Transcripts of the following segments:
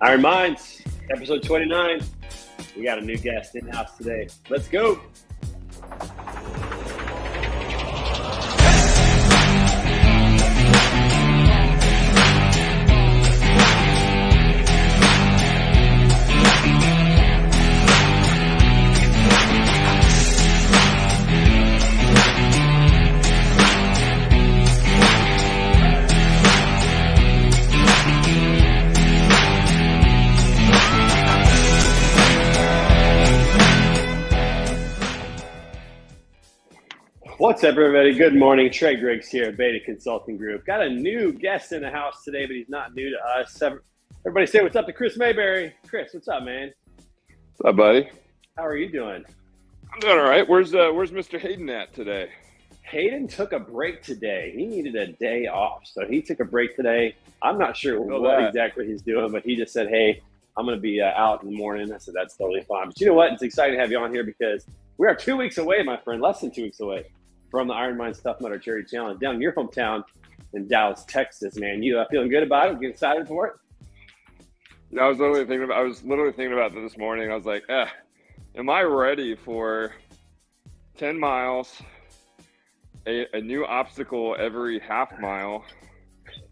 Iron Minds, episode 29. We got a new guest in-house today. Let's go. What's up, everybody? Good morning. Trey Griggs here, Beta Consulting Group. Got a new guest in the house today, but he's not new to us. Everybody say what's up to Chris Mayberry. Chris, what's up, man? What's up, buddy? How are you doing? I'm doing all right. Where's Mr. Hayden at today? Hayden took a break today. He needed a day off, so he took a break today. I'm not sure what exactly he's doing, but he just said, hey, I'm going to be out in the morning. I said, that's totally fine. But you know what? It's exciting to have you on here because we are 2 weeks away, my friend, less than 2 weeks away from the Iron Minds Tough Mudder Charity Challenge down in your hometown in Dallas, Texas, man. You feeling good about it? Getting excited for it? You know, I was literally thinking about this morning. I was like, am I ready for 10 miles, a new obstacle every half mile?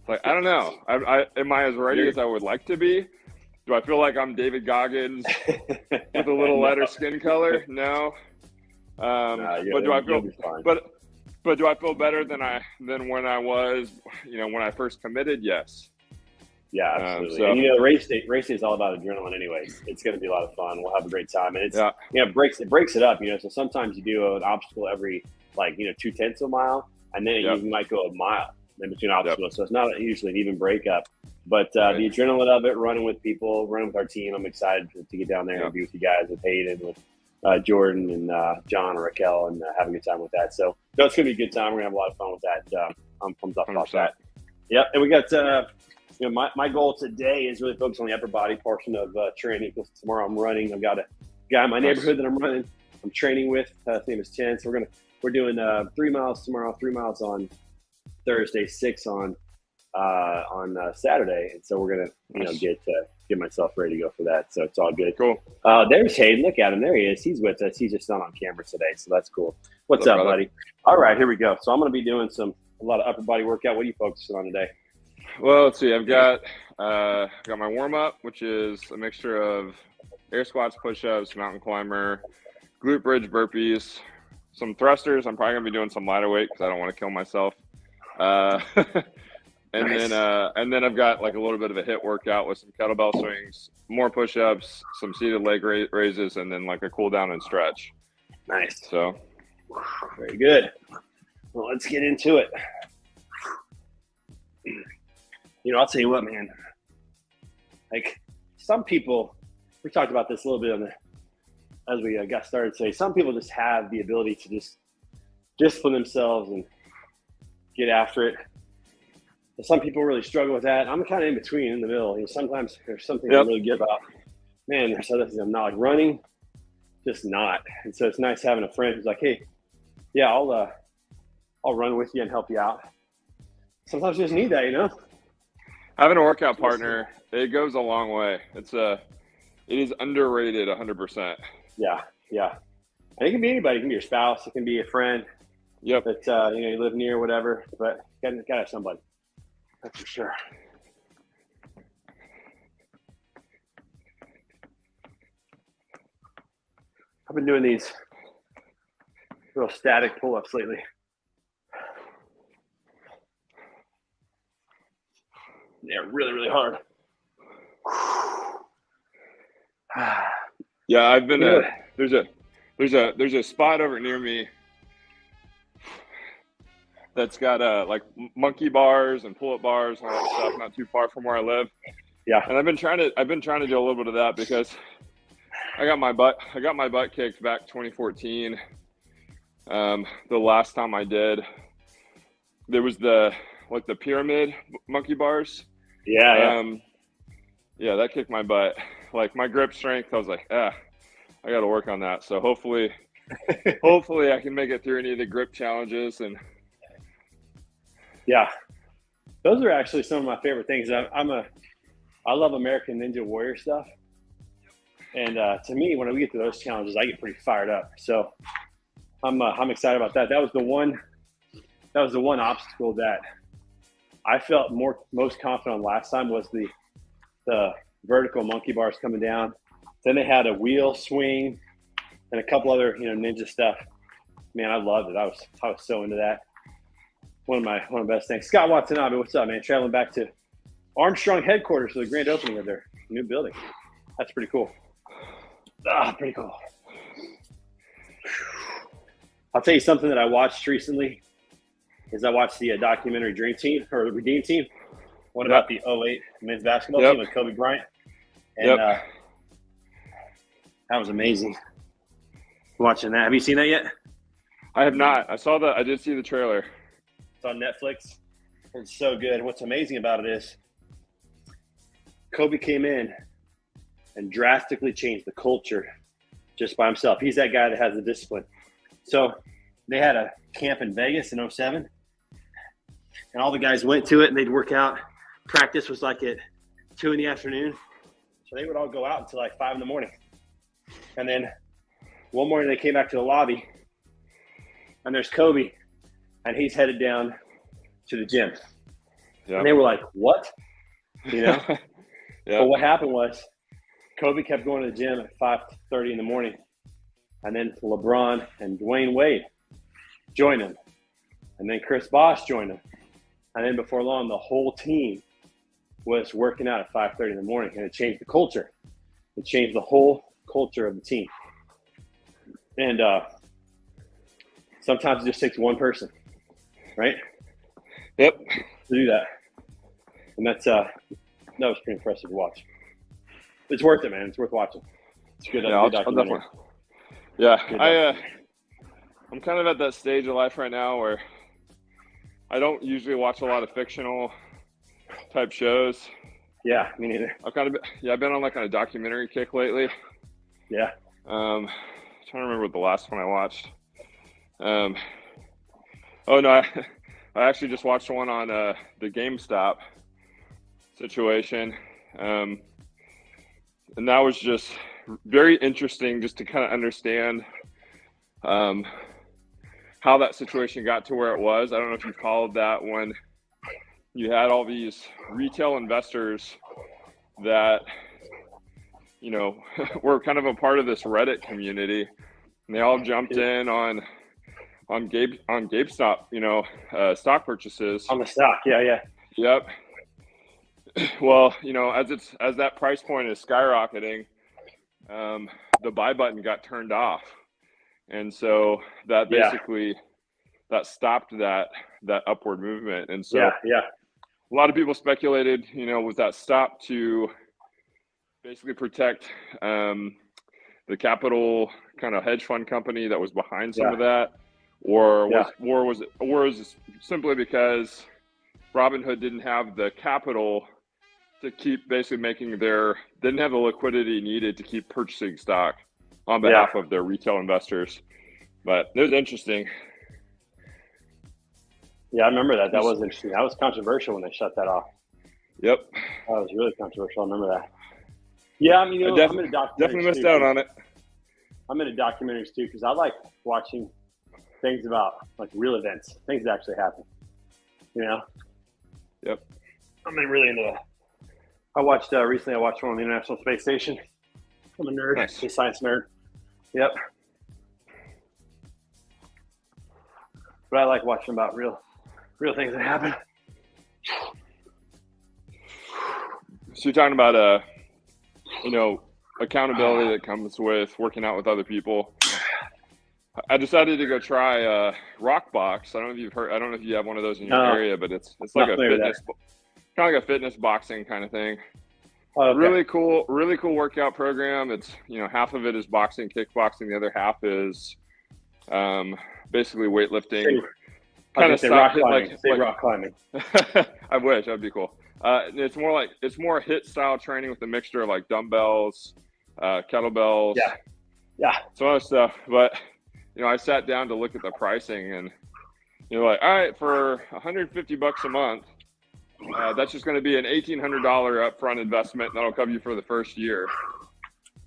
Like, I don't know. Am I as ready as I would like to be? Do I feel like I'm David Goggins with a little lighter skin color? No. But do I feel better than when I was, when I first committed? Yes. Yeah, absolutely. And race day is all about adrenaline anyways. It's going to be a lot of fun. We'll have a great time. And it breaks it up, so sometimes you do an obstacle every 2/10 of a mile, and then you might go a mile in between obstacles. So it's not usually an even breakup. But the adrenaline of it, running with people, running with our team, I'm excited to get down there and be with you guys, with Hayden, with Jordan and John and Raquel, and have a good time with that. So it's going to be a good time. We're going to have a lot of fun with that. I'm pumped up about that. Yep. And we got, my goal today is really focus on the upper body portion of training, because tomorrow I'm running. I've got a guy in my neighborhood that I'm training with. His name is Chen. So we're doing 3 miles tomorrow, 3 miles on Thursday, 6 on Saturday. And so we're going to, get myself ready to go for that. So it's all good. Cool. There's Hayden. Look at him. There he is. He's with us. He's just not on camera today. So that's cool. What's up, buddy? All right, here we go. So I'm going to be doing a lot of upper body workout. What are you focusing on today? Well, let's see. I've got my warm up, which is a mixture of air squats, push-ups, mountain climber, glute bridge burpees, some thrusters. I'm probably going to be doing some lighter weight because I don't want to kill myself. And nice. Then I've got like a little bit of a HIIT workout with some kettlebell swings, more push-ups, some seated leg raises, and then like a cool down and stretch. Nice. So very good. Well, let's get into it. I'll tell you what, man. Like some people, we talked about this a little bit as we got started today. Some people just have the ability to just discipline themselves and get after it. Some people really struggle with that. I'm kind of in between, in the middle. Sometimes there's something I'm really good about. Man, there's other things I'm not, like running, just not. And so it's nice having a friend who's like, hey, yeah, I'll run with you and help you out. Sometimes you just need that, Having a workout partner, it goes a long way. It is underrated 100%. Yeah. And it can be anybody. It can be your spouse. It can be a friend. Yep. That you live near, whatever. But you gotta have somebody. That's for sure. I've been doing these real static pull-ups lately. They're really, really hard. Yeah, I've been there's a spot over near me that's got like monkey bars and pull-up bars and all that stuff, not too far from where I live. Yeah. And I've been trying to do a little bit of that because I got my butt kicked back 2014. The last time I did, there was the pyramid monkey bars. Yeah. Yeah, that kicked my butt. Like my grip strength, I was like, I got to work on that. So hopefully I can make it through any of the grip challenges. And yeah, those are actually some of my favorite things. I'm a I love American Ninja Warrior stuff. And to me, when we get to those challenges, I get pretty fired up. So I'm excited about that. That was the one obstacle that I felt most confident on last time was the vertical monkey bars coming down. Then they had a wheel swing and a couple other ninja stuff. Man, I loved it. I was so into that. One of the best things. Scott Watanabe, what's up, man? Traveling back to Armstrong headquarters for the grand opening of their new building. That's pretty cool. Pretty cool. I'll tell you something that I watched recently is I watched the documentary Dream Team or the Redeem Team. What about the 08 men's basketball team with Kobe Bryant? And that was amazing. Watching that. Have you seen that yet? I have not. I did see the trailer. It's on Netflix. It's so good. What's amazing about it is Kobe came in and drastically changed the culture just by himself. He's that guy that has the discipline. So they had a camp in Vegas in 07, and all the guys went to it, and they'd work out. Practice was like at 2 in the afternoon. So they would all go out until like 5 in the morning. And then one morning they came back to the lobby, and there's Kobe, and he's headed down to the gym. Yep. And they were like, what? But what happened was Kobe kept going to the gym at 5:30 in the morning. And then LeBron and Dwayne Wade joined him. And then Chris Bosh joined him. And then before long, the whole team was working out at 5:30 in the morning. And it changed the culture. It changed the whole culture of the team. And sometimes it just takes one person, right? Yep. To do that. And that was pretty impressive to watch. It's worth it, man. It's worth watching. It's good. Yeah, I'll definitely. Yeah, I'm kind of at that stage of life right now where I don't usually watch a lot of fictional type shows. Yeah, me neither. I've been on like on a documentary kick lately. Yeah. Trying to remember what the last one I watched. I actually just watched one on the GameStop situation. And that was just very interesting just to kind of understand how that situation got to where it was. I don't know if you followed that when you had all these retail investors that, were kind of a part of this Reddit community, and they all jumped in on GameStop, stock purchases. On the stock, yeah. Yep. Well, as that price point is skyrocketing, the buy button got turned off, and so that basically that stopped that upward movement. And so a lot of people speculated, with that stop to basically protect the capital kind of hedge fund company that was behind some of that, or was it simply because Robinhood didn't have the capital to keep basically didn't have the liquidity needed to keep purchasing stock on behalf of their retail investors. But it was interesting. Yeah, I remember that. That was interesting. That was controversial when they shut that off. Yep. That was really controversial. I remember that. Yeah, I'm into documentaries. Definitely missed out on it. I'm into documentaries too because I like watching things about like real events, things that actually happen. Yep. I'm really into that. I watched recently. I watched one on the International Space Station. I'm a nerd, a science nerd. Yep. But I like watching about real things that happen. So you're talking about accountability that comes with working out with other people. I decided to go try Rockbox. I don't know if you've heard. I don't know if you have one of those in your area, but it's like a fitness, kind of like a fitness boxing kind of thing. Oh, okay. Really cool workout program. It's half of it is boxing, kickboxing. The other half is basically weightlifting. Kind of rock climbing. I wish that'd be cool. It's more HIIT style training with a mixture of like dumbbells, kettlebells, some other stuff. But I sat down to look at the pricing, and like, all right, for $150 a month, That's just going to be an $1,800 upfront investment that'll cover you for the first year.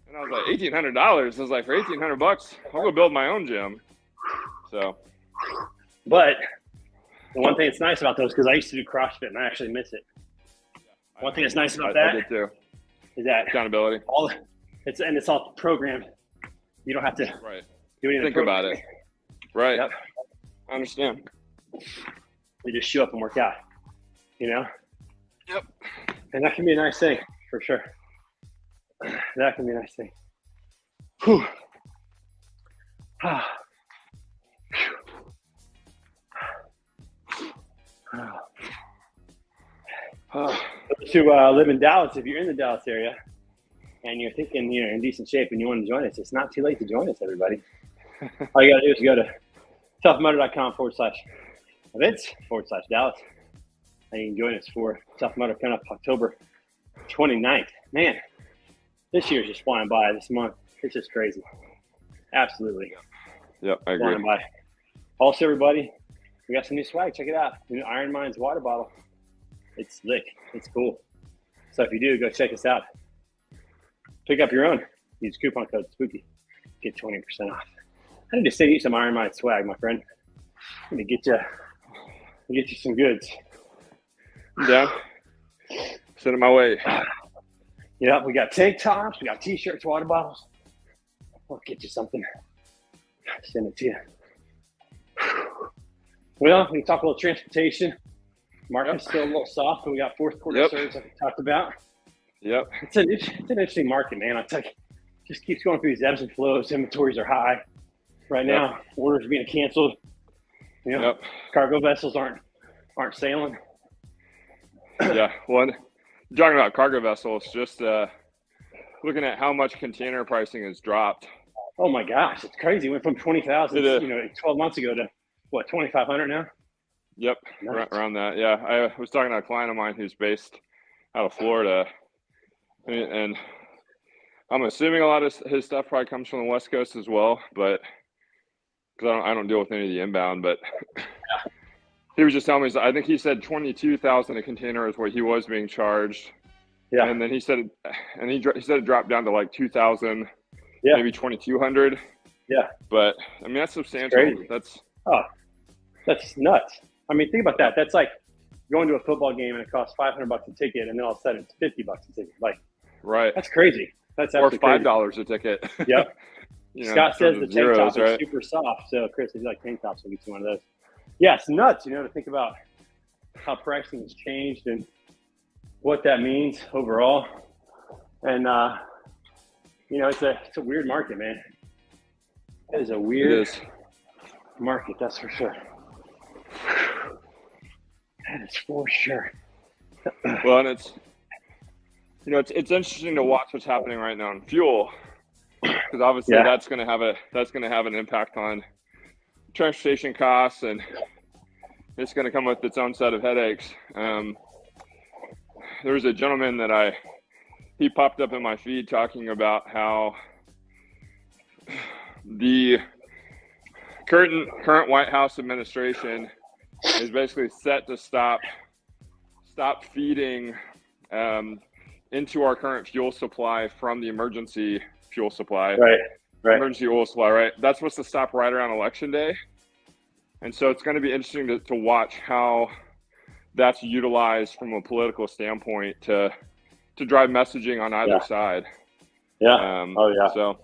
And I was like, $1,800? I was like, for $1,800, I'll go build my own gym. So, but the one thing that's nice about those, because I used to do CrossFit and I actually miss it. One thing that's nice about that I did too. Is that accountability. It's all programmed. You don't have to do anything. Think about it. Right. Yep. I understand. You just show up and work out. You know? Yep. And that can be a nice thing, for sure. That can be a nice thing. Whew. To live in Dallas, if you're in the Dallas area and you're thinking you're in decent shape and you want to join us, it's not too late to join us, everybody. All you got to do is go to toughmudder.com/events/Dallas, and you can join us for Tough Mudder coming up October 29th. Man, this year's just flying by this month. It's just crazy. Absolutely. Yep, I agree. Flying by. Also, everybody, we got some new swag. Check it out. New Iron Minds water bottle. It's slick. It's cool. So if you do, go check us out. Pick up your own. Use coupon code SPOOKY. Get 20% off. I need to send you some Iron Mind swag, my friend. I'm going to get you some goods. Yeah. Send it my way. Yeah, we got tank tops. We got T-shirts, water bottles. I'll get you something. Send it to you. Well, we can talk a little transportation. Market's still a little soft, but we got fourth quarter surge like we talked about. Yep. It's an interesting market, man. I tell you, just keeps going through these ebbs and flows. Inventories are high right now. Orders are being canceled. You know, cargo vessels aren't sailing. Yeah. Well, talking about cargo vessels, just looking at how much container pricing has dropped. Oh my gosh, it's crazy. It went from 20,000, 12 months ago to what, 2,500 now? Yep, nice. Around that. Yeah, I was talking to a client of mine who's based out of Florida, and I'm assuming a lot of his stuff probably comes from the West Coast as well, but because I don't deal with any of the inbound, but he was just telling me, I think he said 22,000 a container is what he was being charged. Yeah, and then he said it dropped down to like 2,000, maybe 2,200. Yeah, but I mean that's substantial. That's nuts. I mean, think about that. That's like going to a football game and it costs $500 a ticket, and then all of a sudden it's $50 a ticket. Like, right? That's crazy. That's or $5 a ticket. Yep. Scott says the tank top is super soft. So Chris, if you like tank tops, we'll get you one of those. Yeah, it's nuts. To think about how pricing has changed and what that means overall. And it's a weird market, man. It is a weird market, that's for sure. That is for sure. Well, and it's interesting to watch what's happening right now in fuel, because obviously that's going to have an impact on transportation costs, and it's going to come with its own set of headaches. There was a gentleman he popped up in my feed talking about how the current White House administration is basically set to stop feeding into our current fuel supply from the emergency fuel supply. Right. Emergency oil supply, right? That's supposed to stop right around Election Day. And so it's going to be interesting to watch how that's utilized from a political standpoint to drive messaging on either side. Yeah. So,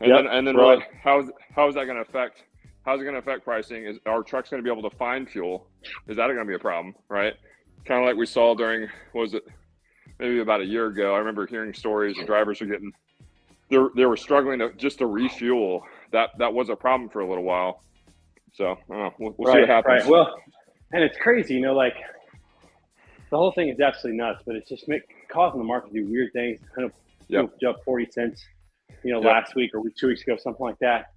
and then really, how is that going to affect? How's it going to affect pricing? Is our trucks going to be able to find fuel? Is that going to be a problem, right? Kind of like we saw during, maybe about a year ago. I remember hearing stories of drivers were they were struggling to refuel. That was a problem for a little while. So I don't know. We'll see what happens. Right. Well, and it's crazy, like the whole thing is absolutely nuts, but it's just causing the market to do weird things. Kind of jump 40 cents, last week or 2 weeks ago, something like that.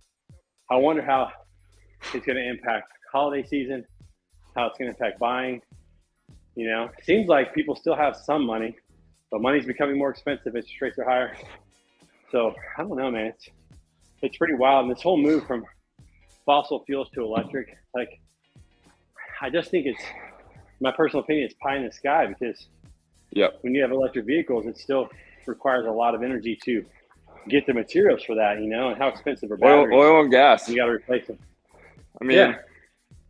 I wonder how it's going to impact holiday season, how it's going to impact buying. It seems like people still have some money, but money's becoming more expensive. Interest rates are higher. So I don't know, man. It's pretty wild. And this whole move from fossil fuels to electric, I just think my personal opinion, it's pie in the sky because when you have electric vehicles, it still requires a lot of energy to get the materials for that, you know, and how expensive are batteries? Oil and gas. You got to replace them. I mean,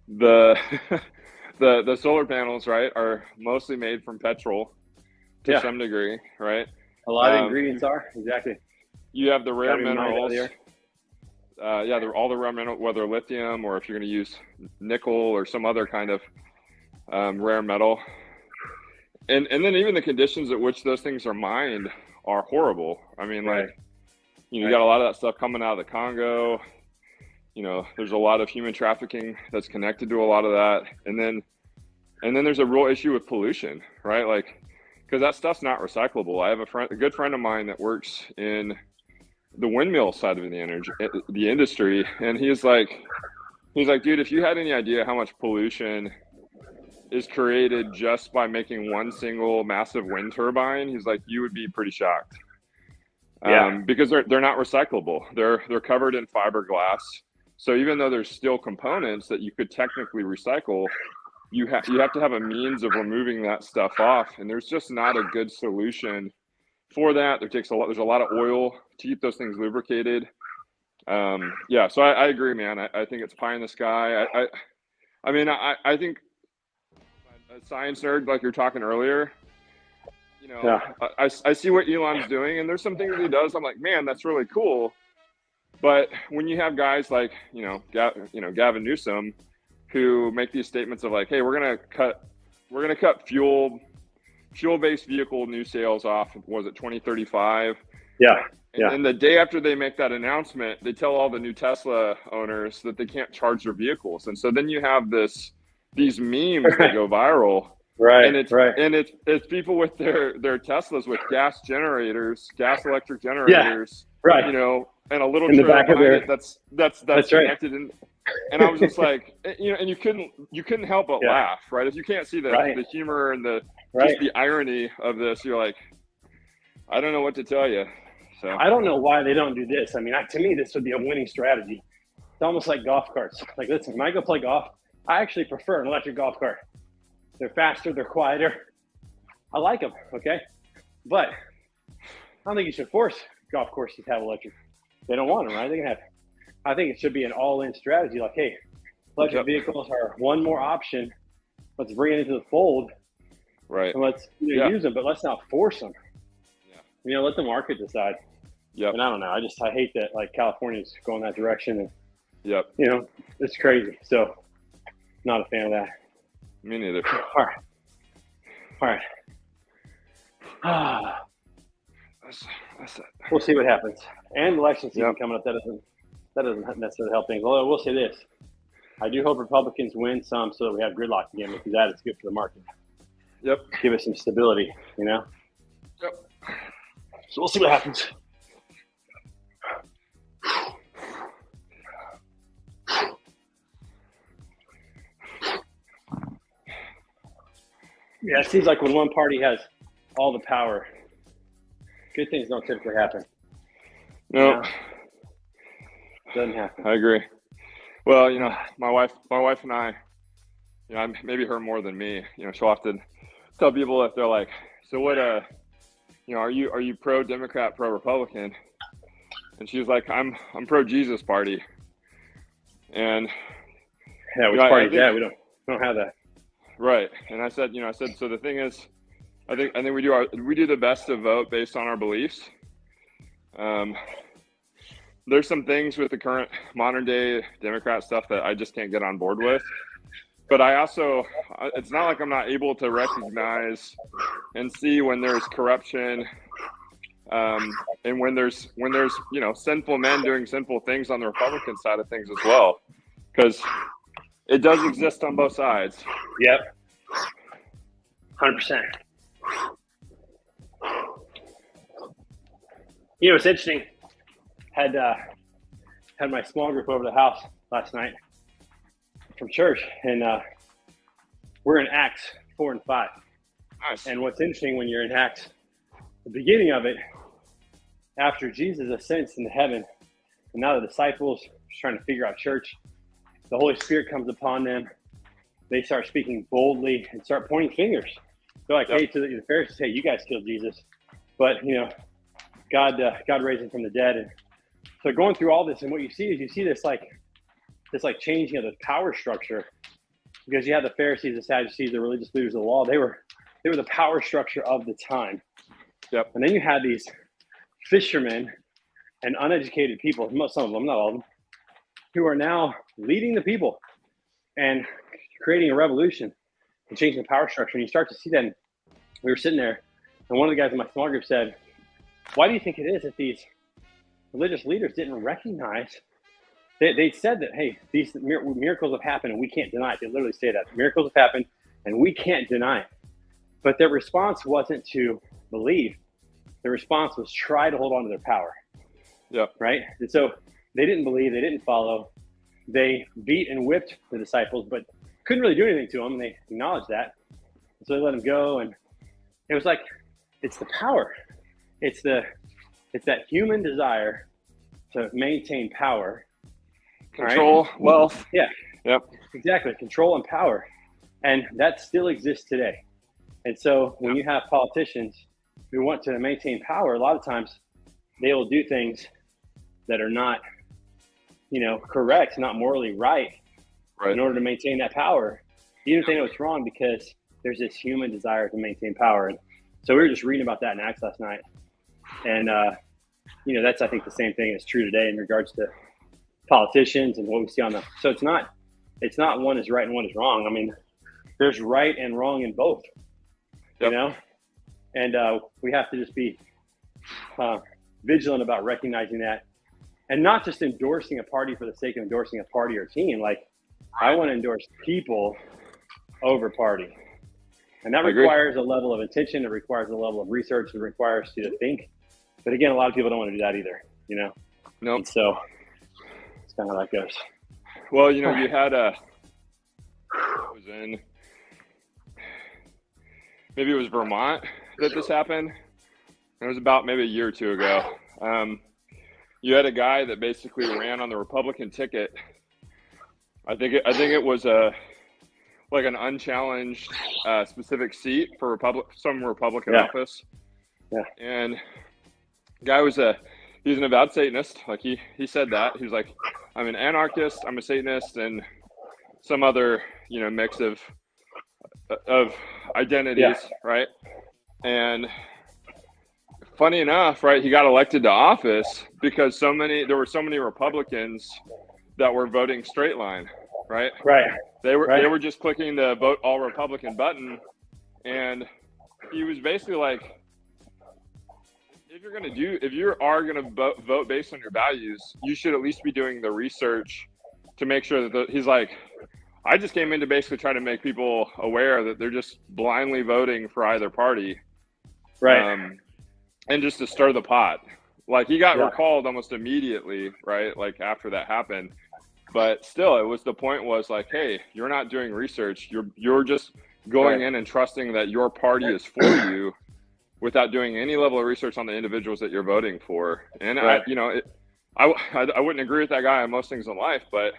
the solar panels, right, are mostly made from petrol to some degree, right? A lot of ingredients are, exactly. You have the rare minerals. All the rare minerals, whether lithium or if you're going to use nickel or some other kind of rare metal. And then even the conditions at which those things are mined are horrible. I mean, you got a lot of that stuff coming out of the Congo. You know, there's a lot of human trafficking that's connected to a lot of that. And then there's a real issue with pollution, right? Like, because that stuff's not recyclable. I have a good friend of mine that works in the windmill side of the industry, and he's like, dude, if you had any idea how much pollution is created just by making one single massive wind turbine, he's like, you would be pretty shocked. Because they're not recyclable. They're covered in fiberglass. So even though there's still components that you could technically recycle, you have to have a means of removing that stuff off, and there's just not a good solution for that. There's a lot of oil to keep those things lubricated. So I agree, man. I think it's pie in the sky. I think a science nerd like you're talking earlier, you know, I see what Elon's doing, and there's some things he does. I'm like, man, that's really cool. But when you have guys like, Gavin Newsom, who make these statements of like, hey, we're gonna cut fuel-based vehicle new sales off. Was it 2035? And the day after they make that announcement, they tell all the new Tesla owners that they can't charge their vehicles, and so then you have these memes that go viral. And it's people with their Teslas with gas electric generators. You know, and a little trailer behind it that's connected in. And I was just like, and you couldn't help but laugh, right? If you can't see the humor and just the irony of this, you're like, I don't know what to tell you. So I don't know why they don't do this. I mean, to me, this would be a winning strategy. It's almost like golf carts. Like, listen, when I go play golf, I actually prefer an electric golf cart. They're faster, they're quieter. I like them, okay? But I don't think you should force golf courses to have electric. They don't want them, right? They can have. I think it should be an all-in strategy. Like, hey, electric vehicles are one more option. Let's bring it into the fold. Right. And let's use them, but let's not force them. Let the market decide. And I don't know. I hate that, like, California's going that direction. And, it's crazy. So, not a fan of that. Me neither. All right. That's it. We'll see what happens. And election season coming up. That doesn't necessarily help things. Although I will say this. I do hope Republicans win some so that we have gridlock again, because that is good for the market. Give us some stability, So we'll see what happens. Yeah, it seems like when one party has all the power, good things don't typically happen. No. Doesn't happen. I agree. Well, my wife and I, maybe her more than me, she'll often tell people if they're like, so what, are you pro-Democrat, pro-Republican? And she's like, I'm pro-Jesus party. And which party is that? We don't have that. Right. And I said, so the thing is, I think we do the best to vote based on our beliefs. There's some things with the current modern day Democrat stuff that I just can't get on board with. But I also, it's not like I'm not able to recognize and see when there's corruption, and when there's sinful men doing sinful things on the Republican side of things as well, because it does exist on both sides. 100%. It's interesting. Had my small group over the house last night from church, and we're in Acts 4 and 5. Nice. And what's interesting when you're in Acts, the beginning of it, after Jesus ascends into heaven, and now the disciples are trying to figure out church, the Holy Spirit comes upon them, they start speaking boldly and start pointing fingers. They're like, hey, to the Pharisees, hey, you guys killed Jesus, but God raised him from the dead. And so going through all this, and what you see is this changing of the power structure, because you had the Pharisees, the Sadducees, the religious leaders of the law. They were the power structure of the time. Yep. And then you had these fishermen and uneducated people, some of them, not all of them, who are now leading the people and creating a revolution and changing the power structure. And you start to see that. We were sitting there, and one of the guys in my small group said, why do you think it is that these religious leaders didn't recognize? They said that, hey, these miracles have happened and we can't deny it. They literally say that. Miracles have happened and we can't deny it. But their response wasn't to believe. Their response was try to hold on to their power. Yeah. Right? And so they didn't believe. They didn't follow. They beat and whipped the disciples, but couldn't really do anything to them. And they acknowledged that. So they let them go. And it was like, it's the power. It's that human desire to maintain power. Control, right? Wealth. Yeah. Yep. Exactly. Control and power. And that still exists today. And so when you have politicians who want to maintain power, a lot of times they will do things that are not, correct, not morally right, in order to maintain that power, even if they know it's wrong, because there's this human desire to maintain power. And so we were just reading about that in Acts last night. And, that's, I think, the same thing is true today in regards to politicians and what we see so it's not one is right and one is wrong. I mean, there's right and wrong in both, and we have to just be vigilant about recognizing that, and not just endorsing a party for the sake of endorsing a party or team. Like, I want to endorse people over party, and that requires a level of intention. It requires a level of research. It requires you to think. But again, a lot of people don't want to do that either, Nope. And so it's kind of how that goes. Well, you had maybe it was Vermont that this happened. It was about maybe a year or two ago. You had a guy that basically ran on the Republican ticket. I think it was like an unchallenged specific seat for some Republican office. Yeah. And guy he's an avowed Satanist. Like he said that. He's like, I'm an anarchist, I'm a Satanist, and some other, mix of identities, right? And funny enough, right, he got elected to office because there were so many Republicans that were voting straight line, right? Right. They were just clicking the vote all Republican button, and he was basically like, if you are gonna vote based on your values, you should at least be doing the research to make sure that he's like, I just came in to basically try to make people aware that they're just blindly voting for either party, right? And just to stir the pot. Like, he got recalled almost immediately, right? Like, after that happened, but still, the point was like, hey, you're not doing research. You're just going in and trusting that your party is for you, without doing any level of research on the individuals that you're voting for. And I wouldn't agree with that guy on most things in life, but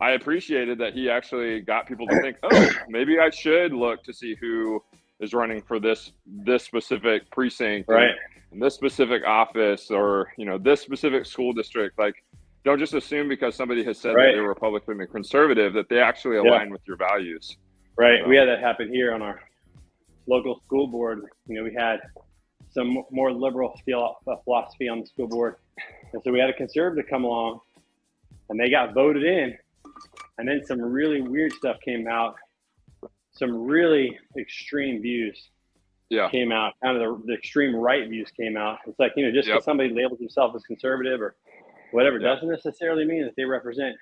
I appreciated that he actually got people to think, oh, maybe I should look to see who is running for this specific precinct, and this specific office, or, this specific school district. Like, don't just assume because somebody has said that they're Republican and conservative that they actually align with your values. Right. So, we had that happen here on our local school board. We had some more liberal philosophy on the school board. And so we had a conservative come along, and they got voted in. And then some really weird stuff came out. Some really extreme views came out. Kind of the extreme right views came out. It's like, just because somebody labels himself as conservative or whatever doesn't necessarily mean that they represent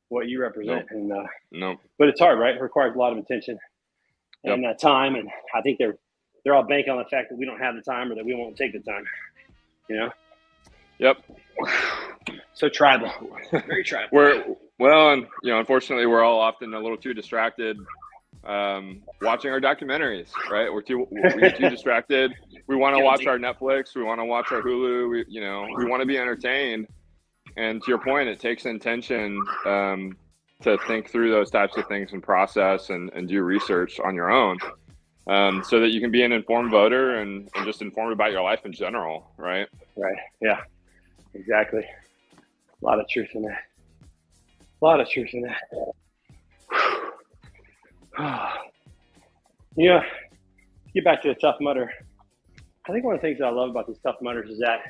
what you represent. Nope. And but it's hard, right? It requires a lot of attention and time. And I think they're all banking on the fact that we don't have the time, or that we won't take the time. Yep. So tribal. Very tribal. And unfortunately, we're all often a little too distracted watching our documentaries, right? We're too distracted. We want to watch our Netflix. We want to watch our Hulu. We want to be entertained. And to your point, it takes intention to think through those types of things and process and do research on your own, so that you can be an informed voter and just informed about your life in general, right? Right. Yeah, exactly. A lot of truth in that. A lot of truth in that. You know, get back to the Tough Mudder. I think one of the things that I love about these Tough Mudders is that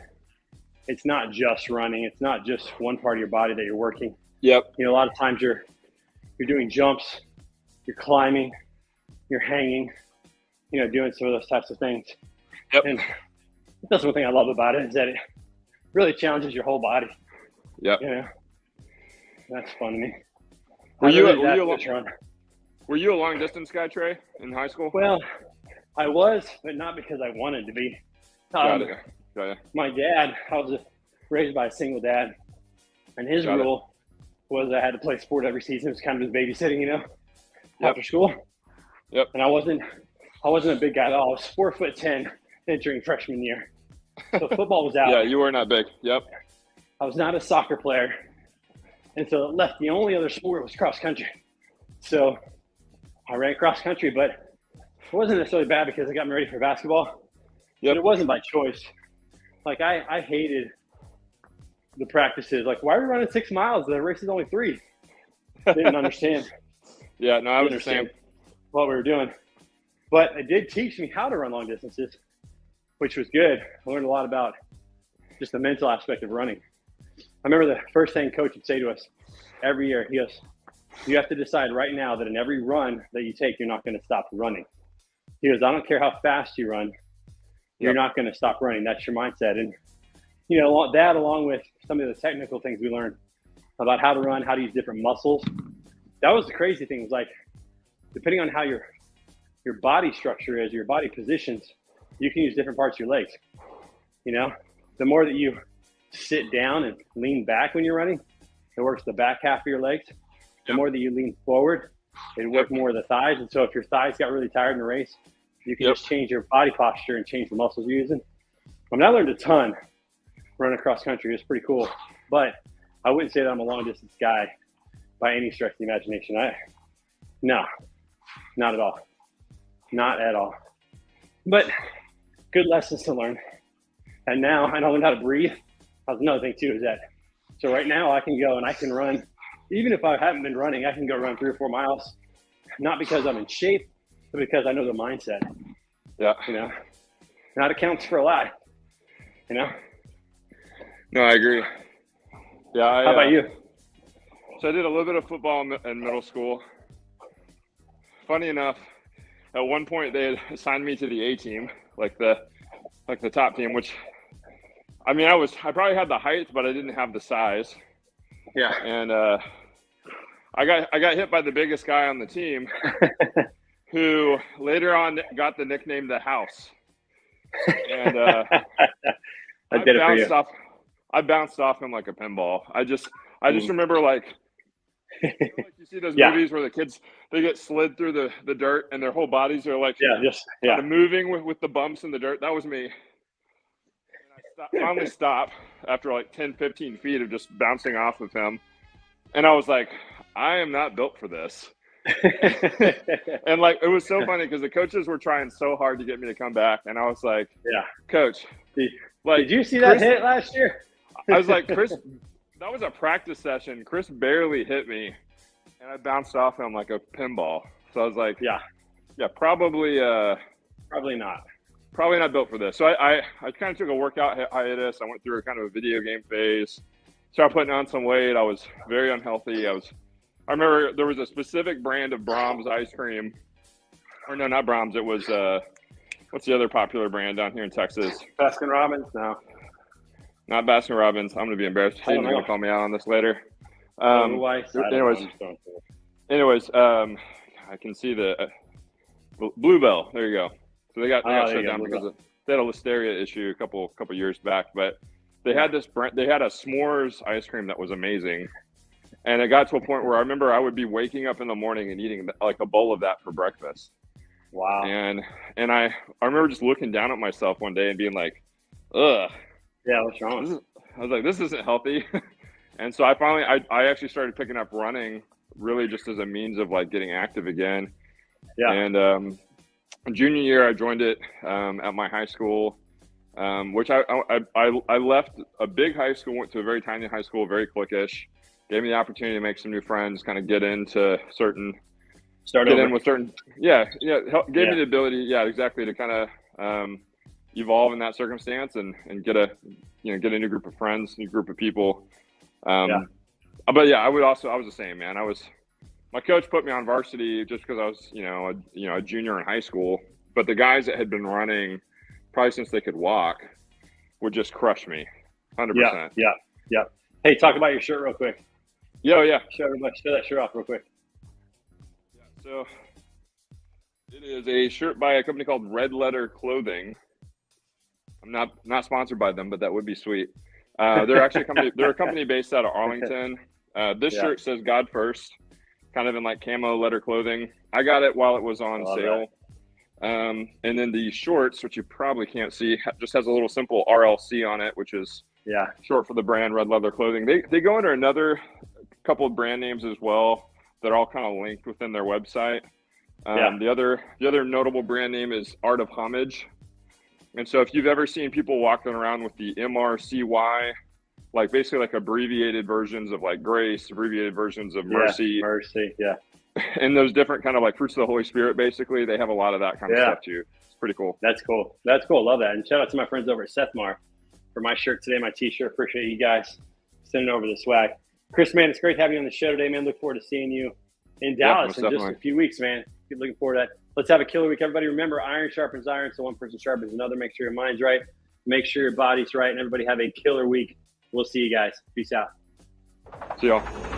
it's not just running. It's not just one part of your body that you're working. Yep. You know, a lot of times you're doing jumps, you're climbing, you're hanging, you know, doing some of those types of things. Yep. And that's one thing I love about it, is that it really challenges your whole body. Yep. You know, that's fun to me. Were you a long distance guy, Trey, in high school? Well, I was, but not because I wanted to be. Got it. My dad, I was raised by a single dad, and his rule was I had to play sport every season. It was kind of his babysitting, you know, after school. Yep. And I wasn't a big guy at all. I was 4'10" entering freshman year. So football was out. Yeah, you were not big. Yep. I was not a soccer player. And so it left the only other sport was cross country. So I ran cross country, but it wasn't necessarily bad because it got me ready for basketball. Yep. But it wasn't by choice. Like I hated the practices. Like, why are we running 6 miles? The race is only 3. Didn't understand. Yeah, no, I was the same. What we were doing. But it did teach me how to run long distances, which was good. I learned a lot about just the mental aspect of running. I remember the first thing coach would say to us every year, he goes, you have to decide right now that in every run that you take, you're not going to stop running. He goes, I don't care how fast you run, you're not going to stop running. That's your mindset. And, you know, that along with some of the technical things we learned about how to run, how to use different muscles. That was the crazy thing. Was like, depending on how your body structure is, your body positions, you can use different parts of your legs. You know, the more that you sit down and lean back when you're running, it works the back half of your legs. The more that you lean forward, it works more of the thighs. And so if your thighs got really tired in a race, you can just change your body posture and change the muscles you're using. I mean, I learned a ton running across country. It was pretty cool. But I wouldn't say that I'm a long distance guy by any stretch of the imagination. No, not at all. Not at all. But good lessons to learn. And now I learned how to breathe. That's another thing too, is that, so right now I can go and I can run, even if I haven't been running, I can go run 3 or 4 miles, not because I'm in shape, but because I know the mindset. Yeah. You know, and that accounts for a lot, you know? No, I agree. Yeah. How about you? So I did a little bit of football in middle school. Funny enough, at one point they had assigned me to the A team, like the top team, which, I mean, I probably had the height, but I didn't have the size. Yeah. And I got hit by the biggest guy on the team, who later on got the nickname the House. And I bounced off him like a pinball. I just remember, like, you see those movies where the kids, they get slid through the dirt and their whole bodies are like kind of moving with the bumps in the dirt. That was me. And I finally stopped after like 10, 15 feet of just bouncing off of him. And I was like, I am not built for this. And like, it was so funny because the coaches were trying so hard to get me to come back. And I was like, Coach, did you see that hit last year? I was like, Chris, that was a practice session. Chris barely hit me, and I bounced off him like a pinball. So I was like, probably not built for this. So I kind of took a workout hiatus. I went through a kind of a video game phase, started putting on some weight. I was very unhealthy. I remember there was a specific brand of Brahms ice cream, or no, not Brahms. It was what's the other popular brand down here in Texas? Baskin Robbins. No. Not Baskin Robbins. I'm going to be embarrassed. Hayden's going to call me out on this later. Anyways, I can see the Bluebell. There you go. So they got shut down because they had a listeria issue a couple years back. But they had this brand. They had a s'mores ice cream that was amazing, and it got to a point where I remember I would be waking up in the morning and eating like a bowl of that for breakfast. Wow. And I remember just looking down at myself one day and being like, ugh. Yeah, what's wrong? I was like, this isn't healthy. And so I actually started picking up running really just as a means of like getting active again. Yeah. And junior year, I joined it at my high school, which I left a big high school, went to a very tiny high school, very cliquish. Gave me the opportunity to make some new friends, kind of get into certain, gave me the ability, exactly, to kind of evolve in that circumstance and get a new group of friends, new group of people. But yeah, I was the same, man. My coach put me on varsity just because I was, a junior in high school. But the guys that had been running probably since they could walk would just crush me, 100%. Yeah. Hey, talk about your shirt real quick. Yeah. Show that shirt off real quick. Yeah, so it is a shirt by a company called Red Letter Clothing. I'm not sponsored by them, but that would be sweet. They're actually they're a company based out of Arlington. This shirt says God First, kind of in like camo letter clothing. I got it while it was on sale. And then the shorts, which you probably can't see, just has a little simple RLC on it, which is short for the brand Red Leather Clothing. They go under another couple of brand names as well that are all kind of linked within their website. The other notable brand name is Art of Homage. And so if you've ever seen people walking around with the MRCY, like basically like abbreviated versions of like grace, abbreviated versions of mercy. Mercy, and those different kind of like fruits of the Holy Spirit, basically, they have a lot of that kind of stuff too. It's pretty cool. That's cool. Love that. And shout out to my friends over at Sethmar for my shirt today, my t-shirt. Appreciate you guys sending over the swag. Chris, man, it's great having you on the show today, man. Look forward to seeing you in Dallas in just a few weeks, man. Looking forward to that. Let's have a killer week, everybody. Remember, iron sharpens iron, so one person sharpens another. Make sure your mind's right. Make sure your body's right. And everybody have a killer week. We'll see you guys. Peace out. See y'all.